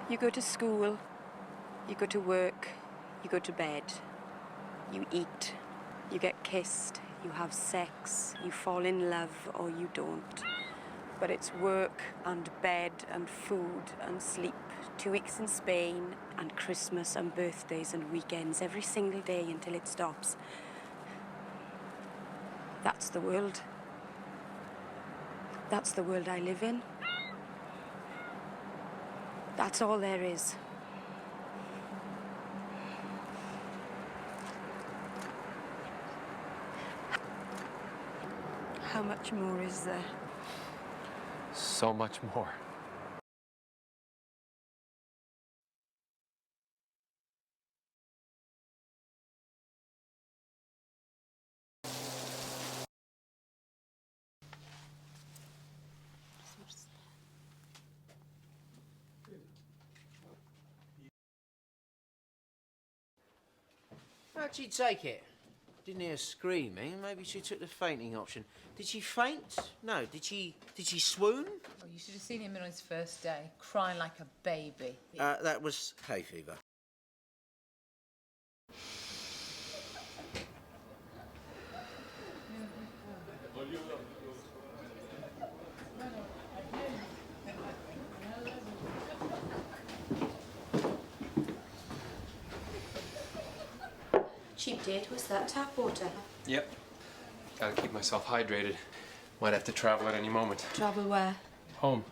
You go to school, you go to work, you go to bed, you eat, you get kissed, you have sex, you fall in love or you don't. But it's work and bed and food and sleep, 2 weeks in Spain and Christmas and birthdays and weekends every single day until it stops. That's the world. That's the world I live in. That's all there is. How much more is there? So much more. How'd she take it? Didn't hear screaming. Maybe she took the fainting option. Did she faint? No. Did she swoon? Oh, you should have seen him on his first day, crying like a baby. That was hay fever. Cheap date, was that tap water? Yep. Gotta keep myself hydrated. Might have to travel at any moment. Travel where? Home.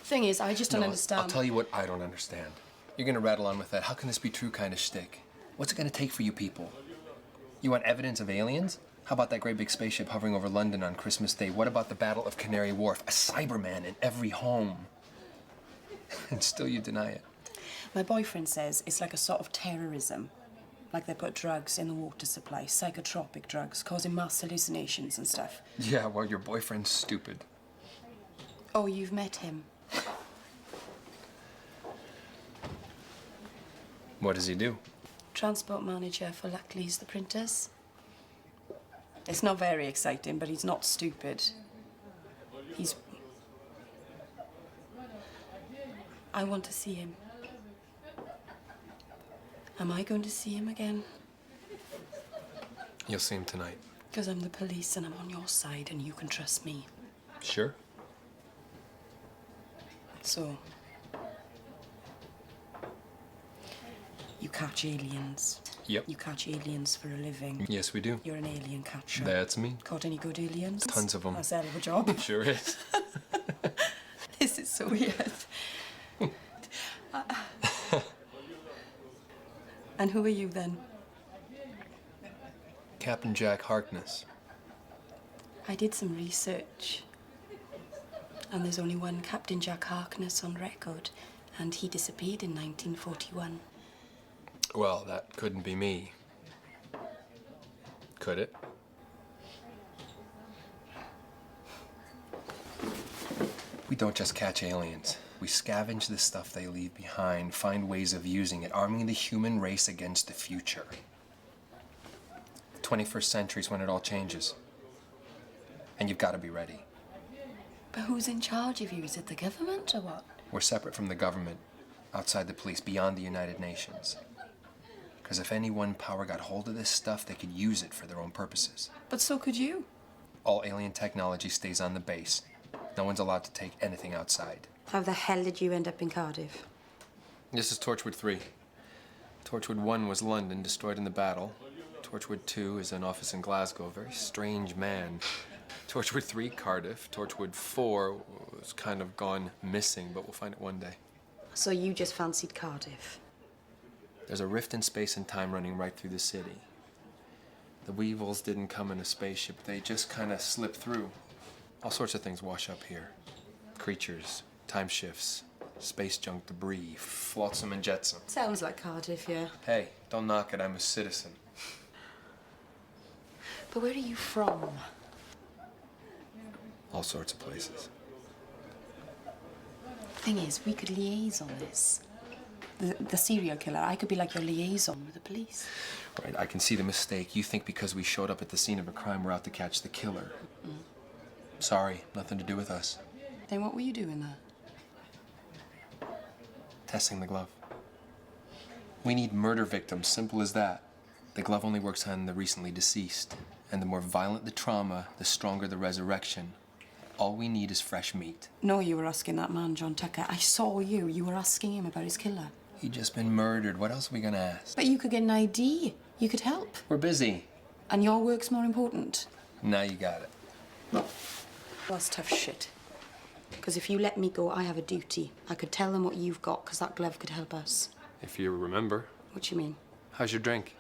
Thing is, I just don't understand. I'll tell you what I don't understand. You're gonna rattle on with that "how can this be true" kind of shtick. What's it gonna take for you people? You want evidence of aliens? How about that great big spaceship hovering over London on Christmas Day? What about the Battle of Canary Wharf? A Cyberman in every home. And still you deny it. My boyfriend says it's like a sort of terrorism. Like they put drugs in the water supply, psychotropic drugs, causing mass hallucinations and stuff. Yeah, well, your boyfriend's stupid. Oh, you've met him? What does he do? Transport manager for Luckley's the printers. It's not very exciting, but he's not stupid. I want to see him. Am I going to see him again? You'll see him tonight. Because I'm the police and I'm on your side and you can trust me. Sure. So, you catch aliens. Yep. You catch aliens for a living. Yes, we do. You're an alien catcher. That's me. Caught any good aliens? Tons of them. That's a hell of a job. Sure is. This is so weird. And who are you then? Captain Jack Harkness. I did some research. And there's only one Captain Jack Harkness on record. And he disappeared in 1941. Well, that couldn't be me. Could it? We don't just catch aliens. We scavenge the stuff they leave behind, find ways of using it, arming the human race against the future. The 21st century is when it all changes. And you've got to be ready. But who's in charge of you? Is it the government or what? We're separate from the government, outside the police, beyond the United Nations. Because if any one power got hold of this stuff, they could use it for their own purposes. But so could you. All alien technology stays on the base. No one's allowed to take anything outside. How the hell did you end up in Cardiff? This is Torchwood 3. Torchwood 1 was London, destroyed in the battle. Torchwood 2 is an office in Glasgow, a very strange man. Torchwood 3, Cardiff. Torchwood 4 was kind of gone missing, but we'll find it one day. So you just fancied Cardiff? There's a rift in space and time running right through the city. The Weevils didn't come in a spaceship, they just kind of slipped through. All sorts of things wash up here. Creatures, time shifts, space junk debris, flotsam and jetsam. Sounds like Cardiff, yeah. Hey, don't knock it, I'm a citizen. But where are you from? All sorts of places. Thing is, we could liaise on this. the serial killer. I could be like your liaison with the police. Right, I can see the mistake. You think because we showed up at the scene of a crime, we're out to catch the killer. Sorry, nothing to do with us. Then what were you doing there? Testing the glove. We need murder victims, simple as that. The glove only works on the recently deceased. And the more violent the trauma, the stronger the resurrection. All we need is fresh meat. No, you were asking that man, John Tucker. I saw you. You were asking him about his killer. He'd just been murdered. What else are we gonna ask? But you could get an ID. You could help. We're busy. And your work's more important. Now you got it. Well, that's tough shit. Because if you let me go, I have a duty. I could tell them what you've got, because that glove could help us. If you remember. What do you mean? How's your drink?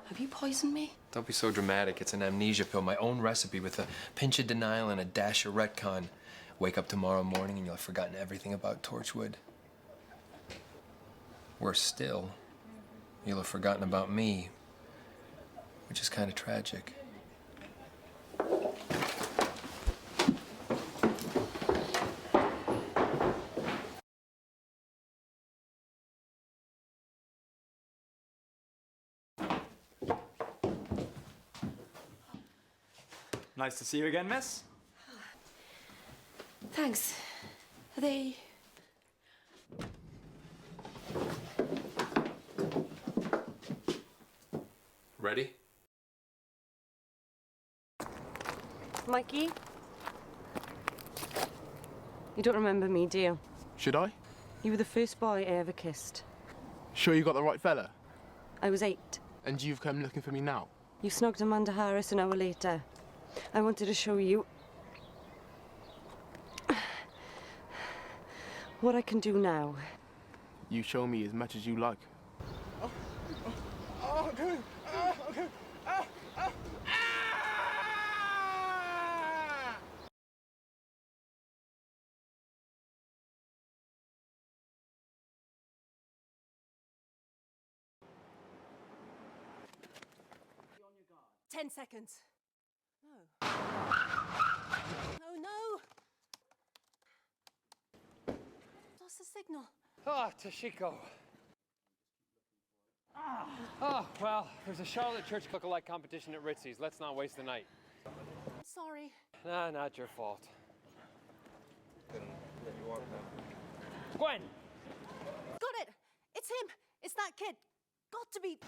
Have you poisoned me? Don't be so dramatic. It's an amnesia pill, my own recipe with a pinch of denial and a dash of retcon. Wake up tomorrow morning and you'll have forgotten everything about Torchwood. Worse still, you'll have forgotten about me, which is kind of tragic. Nice to see you again, miss. Thanks. Are they... Ready? Mikey? You don't remember me, do you? Should I? You were the first boy I ever kissed. Sure you got the right fella? I was 8. And you've come looking for me now? You snogged Amanda Harris an hour later. I wanted to show you what I can do now. You show me as much as you like. Okay. 10 seconds. No. Oh, no! What's the signal? Oh, Toshiko. Oh, well, there's a Charlotte Church look-alike competition at Ritzy's. Let's not waste the night. Sorry. Nah, not your fault. Gwen! Got it! It's him! It's that kid! Got to be...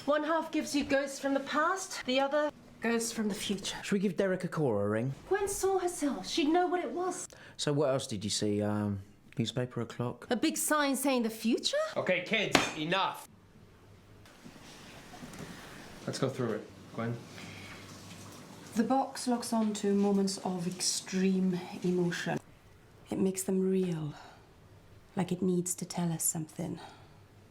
One half gives you ghosts from the past, the other... Ghosts from the future. Should we give Derek a Cora a ring? Gwen saw herself. She'd know what it was. So what else did you see? Newspaper, a clock? A big sign saying the future? Okay, kids, enough. Let's go through it. Gwen? The box locks on to moments of extreme emotion. It makes them real. Like it needs to tell us something.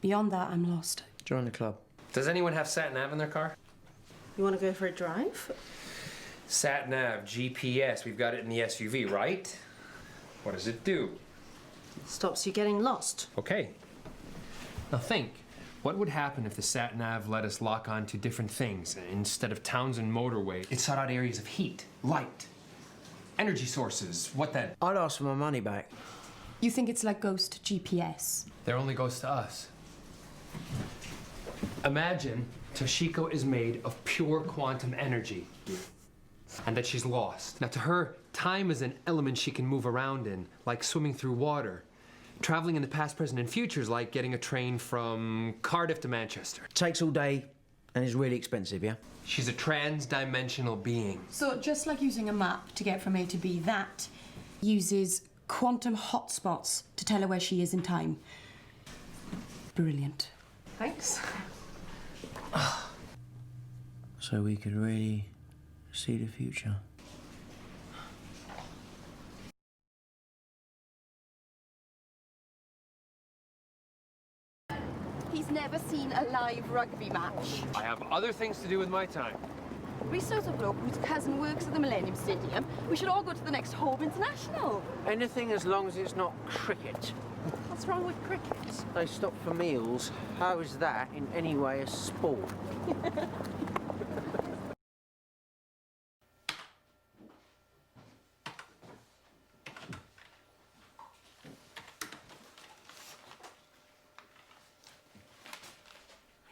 Beyond that, I'm lost. Join the club. Does anyone have sat-nav in their car? You want to go for a drive? Sat-nav, GPS, we've got it in the SUV, right? What does it do? Stops you getting lost. Okay. Now think, what would happen if the sat-nav let us lock on to different things instead of towns and motorways? It sought out areas of heat, light, energy sources. What then? I'd ask for my money back. You think it's like ghost GPS? There only goes to us. Imagine Toshiko is made of pure quantum energy and that she's lost. Now to her, time is an element she can move around in, like swimming through water. Traveling in the past, present, and future is like getting a train from Cardiff to Manchester. Takes all day and is really expensive, yeah? She's a trans-dimensional being. So just like using a map to get from A to B, that uses quantum hotspots to tell her where she is in time. Brilliant. Thanks. So we could really see the future. He's never seen a live rugby match. I have other things to do with my time. Reese knows a bloke whose cousin works at the Millennium Stadium. We should all go to the next Hove International. Anything as long as it's not cricket. What's wrong with cricket? They stop for meals. How is that in any way a sport?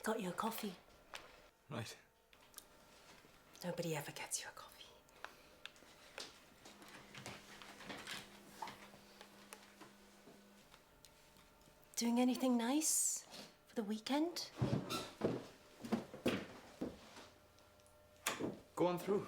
got you a coffee. Right. Nobody ever gets you a coffee. Doing anything nice for the weekend? Go on through.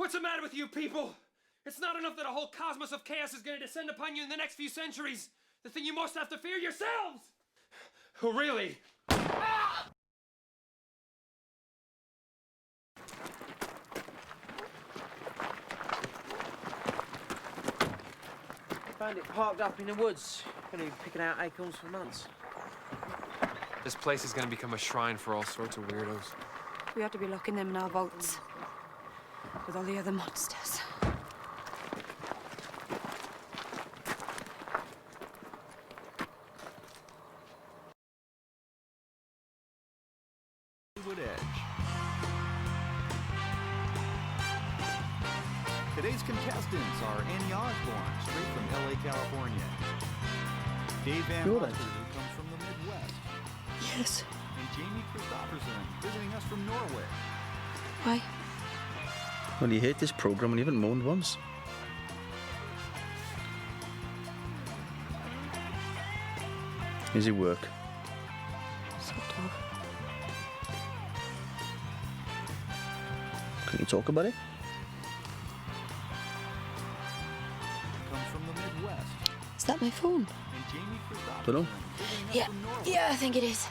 What's the matter with you people? It's not enough that a whole cosmos of chaos is going to descend upon you in the next few centuries. The thing you most have to fear yourselves! Oh, really? Found it parked up in the woods. Gonna be picking out acorns for months. This place is going to become a shrine for all sorts of weirdos. We ought to be locking them in our vaults with all the other monsters. Torchwood Edge. Today's contestants are Annie Osborne, straight from LA, California. Dave Van Mustard, who comes from the Midwest. Yes. And Jamie Christopherson, visiting us from Norway. Why? Well, you hate this program and you haven't moaned once. Easy work. Sort of. Can you talk about it? Comes from the Midwest. Is that my phone? And Jamie Christopherson, Dunno. visiting us Yeah. from Norway. Yeah, I think it is.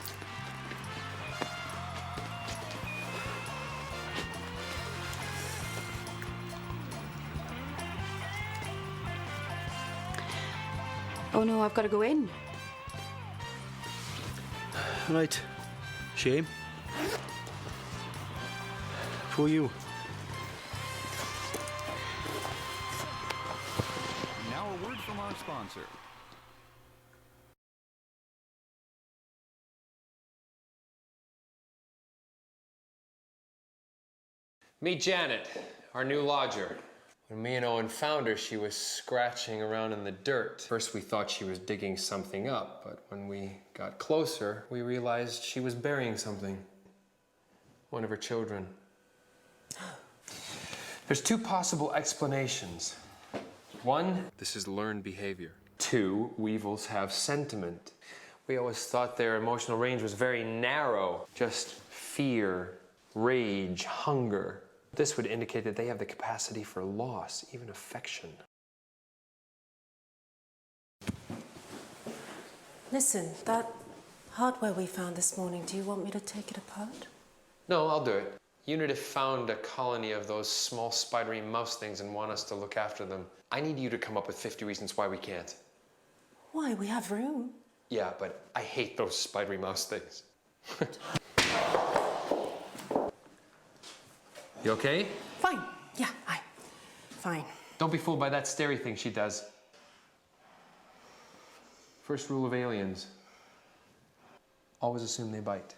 Oh no, I've got to go in. Right. Shame. For you. Now a word from our sponsor. Meet Janet, our new lodger. When me and Owen found her, she was scratching around in the dirt. First, we thought she was digging something up, but when we got closer, we realized she was burying something. One of her children. There's two possible explanations. One, this is learned behavior. Two, weevils have sentiment. We always thought their emotional range was very narrow, just fear, rage, hunger. This would indicate that they have the capacity for loss, even affection. Listen, that hardware we found this morning, do you want me to take it apart? No, I'll do it. Unit have found a colony of those small spidery mouse things and want us to look after them. I need you to come up with 50 reasons why we can't. Why? We have room. Yeah, but I hate those spidery mouse things. You okay? Fine. Yeah, fine. Don't be fooled by that stary thing she does. First rule of aliens. Always assume they bite.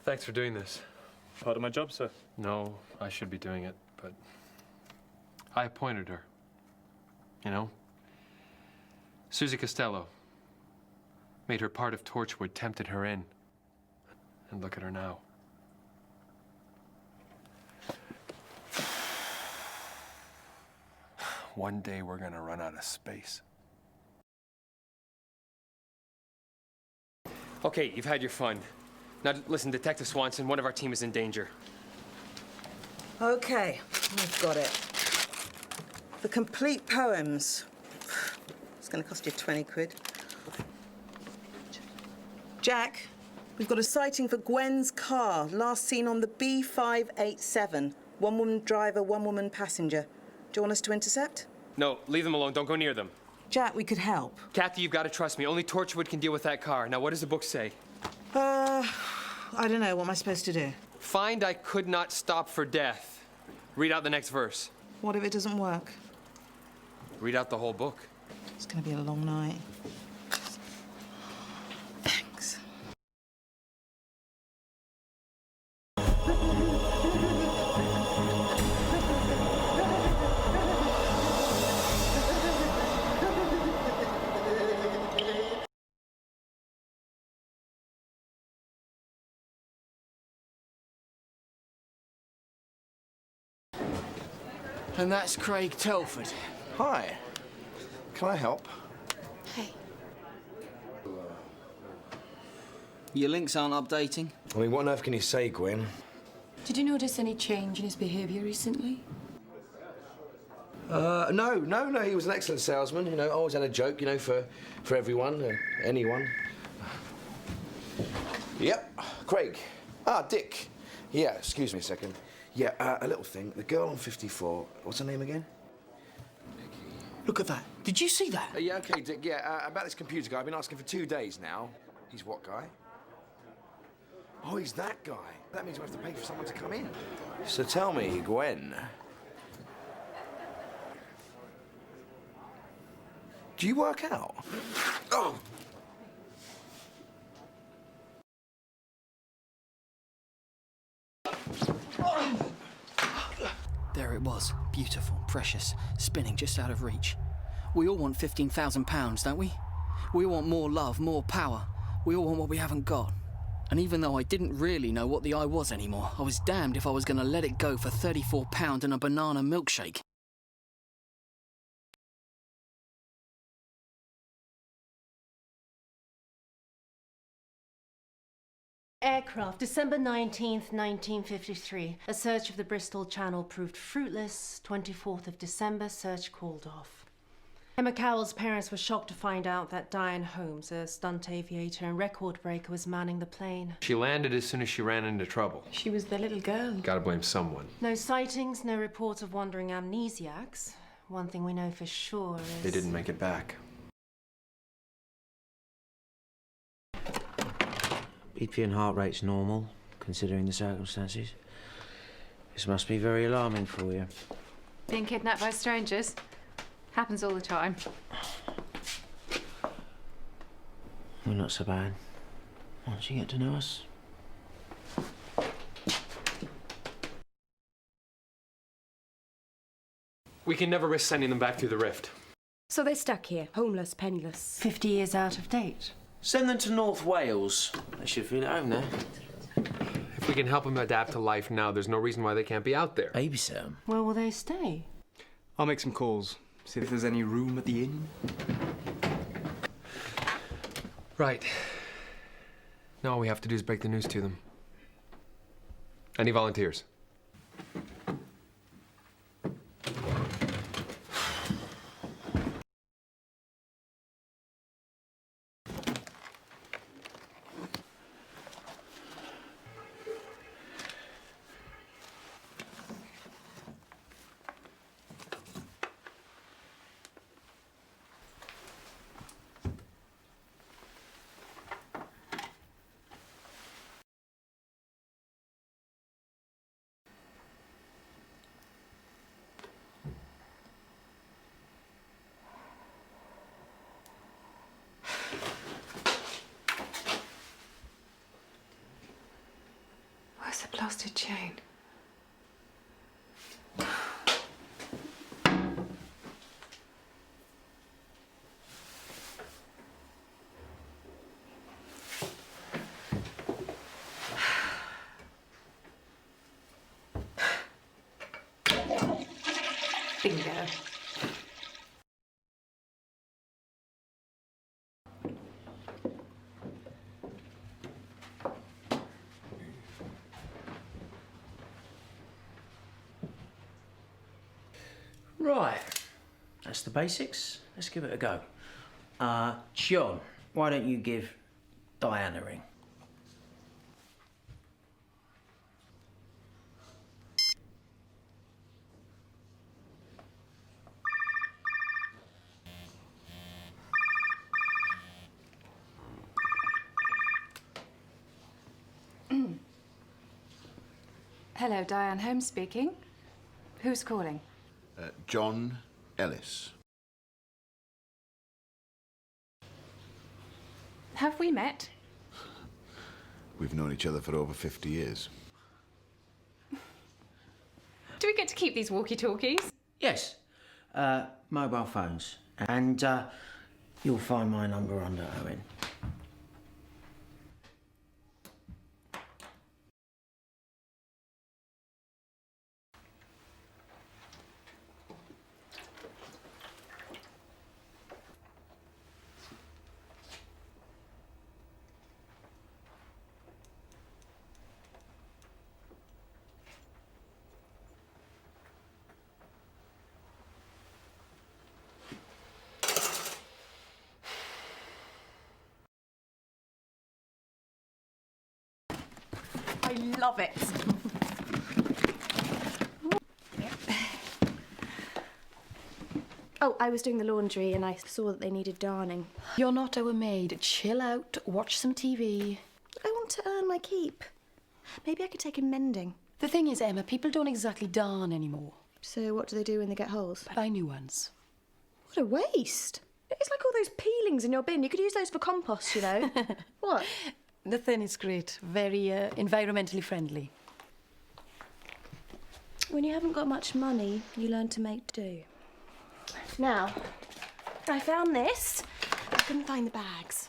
Thanks for doing this. Part of my job, sir. No, I should be doing it, but I appointed her. you know? Susie Costello made her part of Torchwood, tempted her in. And look at her now. One day we're gonna run out of space. Okay, you've had your fun. Now listen, Detective Swanson, one of our team is in danger. Okay, I've got it. The complete poems. It's going to cost you 20 quid. Jack, we've got a sighting for Gwen's car, last seen on the B587. One woman driver, one woman passenger. Do you want us to intercept? No, leave them alone. Don't go near them. Jack, we could help. Kathy, you've got to trust me. Only Torchwood can deal with that car. Now, what does the book say? I don't know. What am I supposed to do? Find I could not stop for death. Read out the next verse. What if it doesn't work? Read out the whole book. It's going to be a long night. Thanks. And that's Craig Telford. Hi. Can I help? Hey. Your links aren't updating? I mean, what on earth can you say, Gwen? Did you notice any change in his behaviour recently? No. He was an excellent salesman. You know, always had a joke, you know, for everyone, anyone. Yep, Craig. Ah, Dick. Yeah, excuse me a second. Yeah, a little thing. The girl on 54, what's her name again? Look at that. Did you see that? Yeah, okay, Dick, yeah. About this computer guy, I've been asking for 2 days now. He's what guy? Oh, he's that guy. That means we have to pay for someone to come in. So tell me, Gwen. Do you work out? Oh! There it was. Beautiful, precious, spinning just out of reach. We all want £15,000, don't we? We all want more love, more power. We all want what we haven't got. And even though I didn't really know what the I was anymore, I was damned if I was going to let it go for £34 and a banana milkshake. Aircraft, December 19th, 1953. A search of the Bristol Channel proved fruitless. 24th of December, search called off. Emma Cowell's parents were shocked to find out that Diane Holmes, a stunt aviator and record breaker, was manning the plane. She landed as soon as she ran into trouble. She was the little girl. Gotta blame someone. No sightings, no reports of wandering amnesiacs. One thing we know for sure is... They didn't make it back. BP and heart rate's normal, considering the circumstances. This must be very alarming for you. Being kidnapped by strangers. Happens all the time. We're not so bad. Once you get to know us. We can never risk sending them back through the rift. So they're stuck here, homeless, penniless. 50 years out of date. Send them to North Wales. They should feel at home there. If we can help them adapt to life now, there's no reason why they can't be out there. Babysit them. Where will they stay? I'll make some calls. See if there's any room at the inn. Right. Now all we have to do is break the news to them. Any volunteers? Where's the plaster chain? Bingo. Right, that's the basics. Let's give it a go. John, why don't you give Diane a ring? Hello, Diane Holmes speaking. Who's calling? John Ellis. Have we met? We've known each other for over 50 years. Do we get to keep these walkie-talkies? Yes, mobile phones. And you'll find my number under Owen. I love it. Oh, I was doing the laundry and I saw that they needed darning. You're not our maid. Chill out, watch some TV. I want to earn my keep. Maybe I could take in mending. The thing is, Emma, people don't exactly darn anymore. So what do they do when they get holes? Buy new ones. What a waste. It's like all those peelings in your bin. You could use those for compost, you know. What? The thing is great. Very environmentally friendly. When you haven't got much money, you learn to make do. Now, I found this. I couldn't find the bags.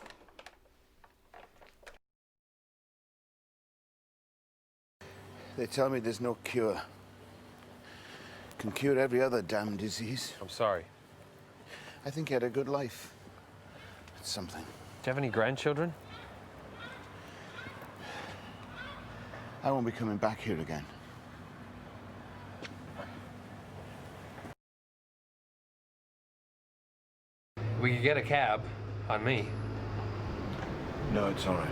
They tell me there's no cure. Can cure every other damn disease. I'm sorry. I think he had a good life. It's something. Do you have any grandchildren? I won't be coming back here again. We could get a cab on me. No, it's all right.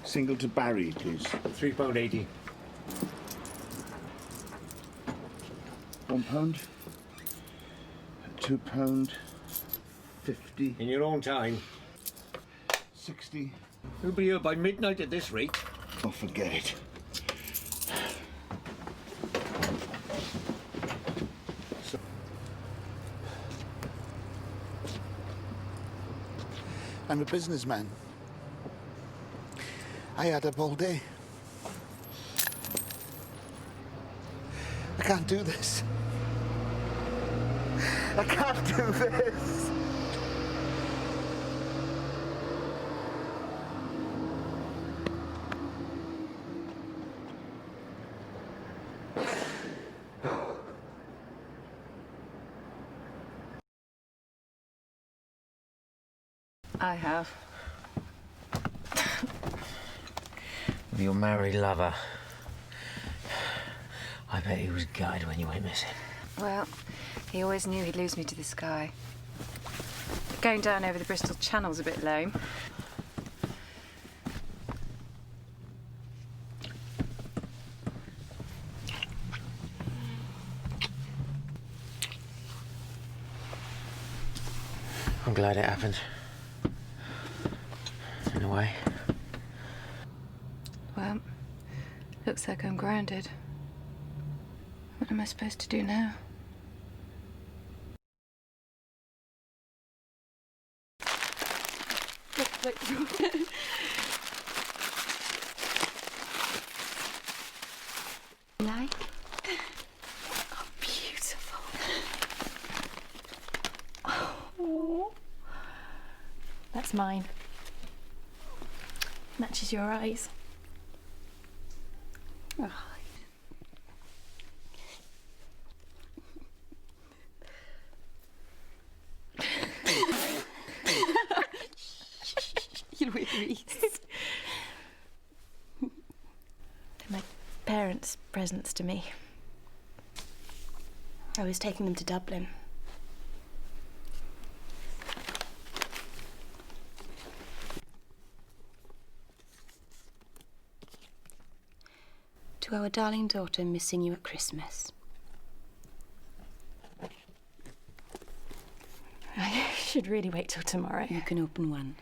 Single to Barry, please. £3.80. £1. £2.50. In your own time. 60. You'll be here by midnight at this rate. Oh, forget it. I'm a businessman. I had up all day. I can't do this. I can't do this. I have. With your married lover. I bet he was gutted when you went missing. Well, he always knew he'd lose me to this guy. Going down over the Bristol Channel's a bit lame. I'm glad it happened. In a way. Well, looks like I'm grounded. What am I supposed to do now? Like? Oh, beautiful. Oh. It's mine. Matches your eyes. Oh. Louise. They're my parents' presents to me. I was taking them to Dublin. To our darling daughter missing you at Christmas. I should really wait till tomorrow. You can open one.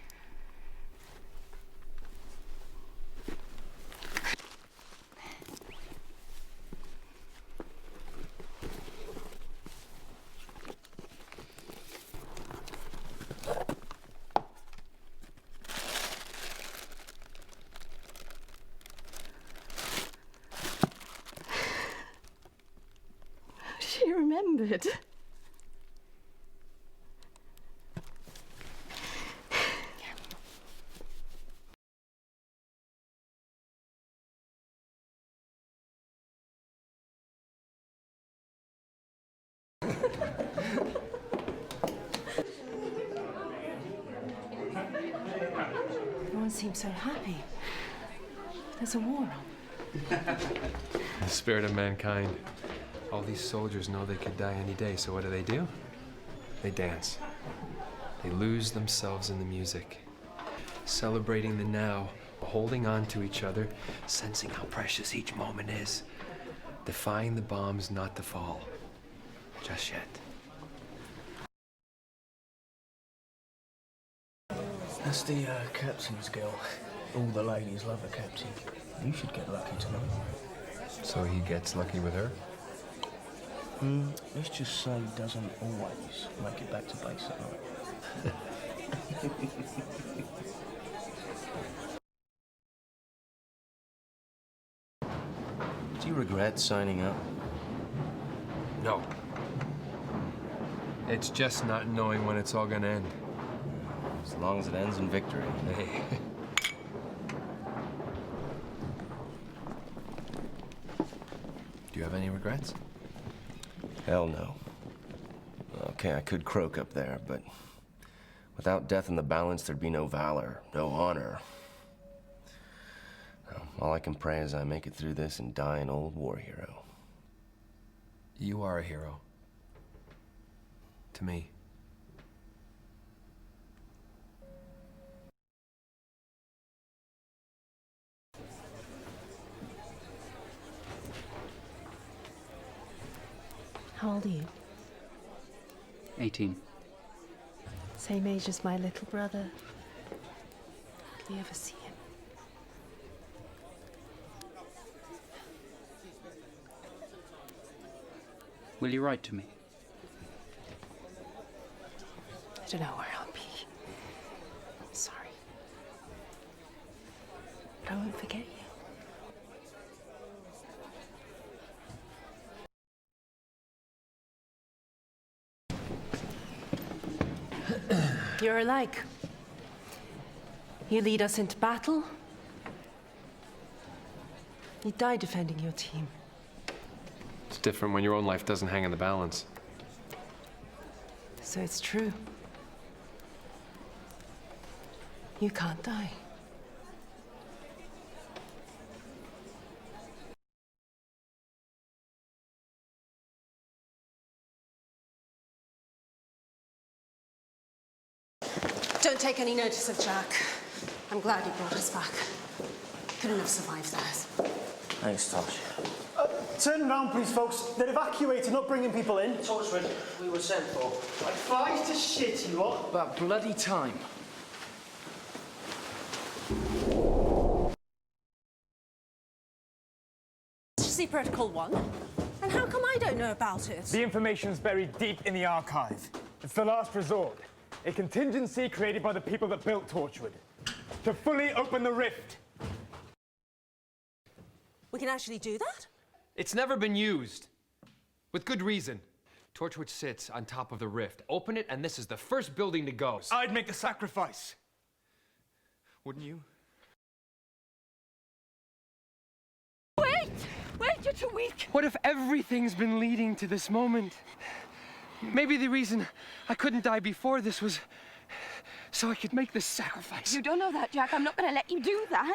She remembered. No one seems so happy. There's a war on. The spirit of mankind. All these soldiers know they could die any day, so what do? They dance. They lose themselves in the music, celebrating the now, holding on to each other, sensing how precious each moment is, defying the bombs not to fall. Just yet. That's the captain's girl. All the ladies love a captain. You should get lucky tonight. So he gets lucky with her? Let's just say he doesn't always make it back to base at night. Do you regret signing up? No. It's just not knowing when it's all gonna end. As long as it ends in victory. Hey. Do you have any regrets? Hell no. Okay, I could croak up there, but without death in the balance, there'd be no valor, no honor. All I can pray is I make it through this and die an old war hero. You are a hero. To me. How old are you? 18. Same age as my little brother. Will you ever see him? Will you write to me? I don't know where I'll be. I'm sorry. But I won't forget you. You're alike. You lead us into battle. You die defending your team. It's different when your own life doesn't hang in the balance. So it's true. You can't die. Don't take any notice of Jack. I'm glad he brought us back. Couldn't have survived that. Thanks, Tosh. Turn around, please, folks. They're evacuating, not bringing people in. Torchwood, we were sent for. Like flies to shit, you lot. About bloody time. Did you see Protocol 1? And how come I don't know about it? The information's buried deep in the archive. It's the last resort. A contingency created by the people that built Torchwood. To fully open the rift. We can actually do that? It's never been used. With good reason. Torchwood sits on top of the rift. Open it, and this is the first building to go. I'd make the sacrifice. wouldn't you? Wait! Wait, you're too weak! What if everything's been leading to this moment? Maybe the reason I couldn't die before this was so I could make this sacrifice. You don't know that, Jack. I'm not going to let you do that.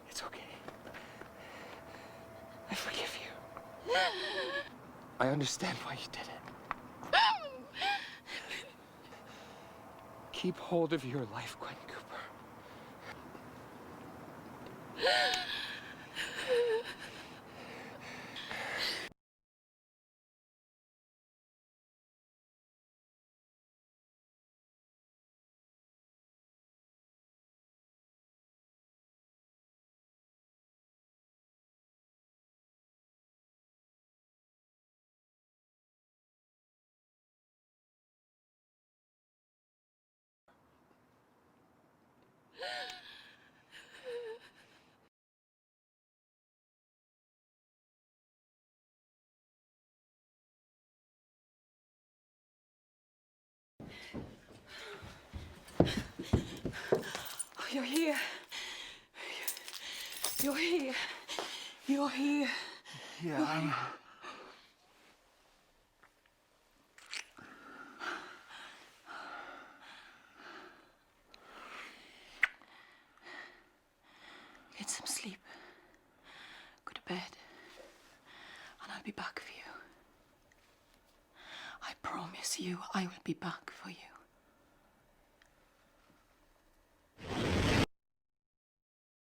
It's okay. I forgive you. I understand why you did it. Keep hold of your life, Gwen Cooper. Oh, you're here. You're here. You're here. Yeah, I'm... Get some sleep. Go to bed. And I'll be back for you. I promise you I will be back for you.